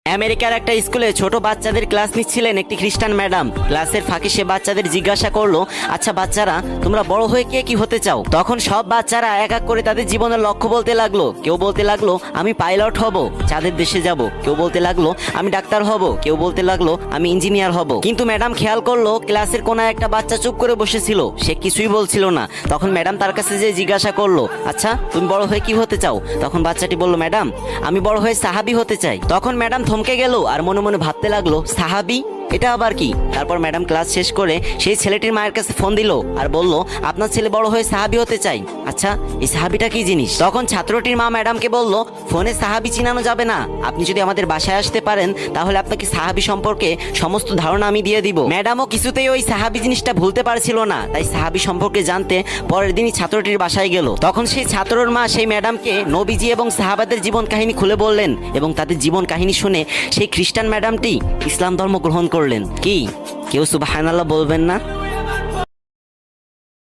আমেরিকার একটা স্কুলে ছোট বাচ্চাদের ক্লাস নিচ্ছিলেন একটি খ্রিস্টান ম্যাডাম। ক্লাসের ফাঁকে সে বাচ্চাদের জিজ্ঞাসা করলো, আচ্ছা বাচ্চারা, তোমরা বড় হয়ে কে কি হতে চাও? তখন সব বাচ্চারা এক এক করে তাদের জীবনের লক্ষ্য বলতে লাগলো। কেউ বলতে লাগলো আমি পাইলট হব, চাঁদের দেশে যাব। কেউ বলতে লাগলো আমি ডাক্তার হব। কেউ বলতে লাগলো আমি ইঞ্জিনিয়ার হব। কিন্তু ম্যাডাম খেয়াল করলো ক্লাসের কোনায় একটা বাচ্চা চুপ করে বসেছিল, সে কিছুই বলছিল না। তখন ম্যাডাম তার কাছে যে জিজ্ঞাসা করলো, আচ্ছা তুমি বড় হয়ে কি হতে চাও? তখন বাচ্চাটি বলল, ম্যাডাম আমি বড় হয়ে সাহাবী হতে চাই। তখন ম্যাডাম থমকে গেল আর মনে মনে ভাবতে লাগলো, সাহাবী, এটা আবার কি? তারপর ম্যাডাম ক্লাস শেষ করে সেই ছেলেটির মায়ের কাছে ফোন দিল আর বলল, আপনার ছেলে বড় হয়ে সাহাবী হতে চাই। আচ্ছা এই সাহাবীটা কি জিনিস? তখন ছাত্রটির মা ম্যাডামকে বলল, ফোনে সাহাবী চিনানো যাবে না, আপনি যদি আমাদের বাসায় আসতে পারেন তাহলে আপনাকে সাহাবী সম্পর্কে সমস্ত ধারণা আমি দিয়ে দিব। ম্যাডামও কিছুতেই ওই সাহাবী জিনিসটা ভুলতে পারছিল না, তাই সাহাবী সম্পর্কে জানতে পরের দিনই ছাত্রটির বাসায় গেল। তখন সেই ছাত্রর মা সেই ম্যাডামকে নবীজি এবং সাহাবাদের জীবন কাহিনী খুলে বললেন এবং তাদের জীবন কাহিনী শুনে সেই খ্রিস্টান ম্যাডামটি ইসলাম ধর্ম গ্রহণ করলেন। কি কেউ সুবহানাল্লাহ বলবেন না?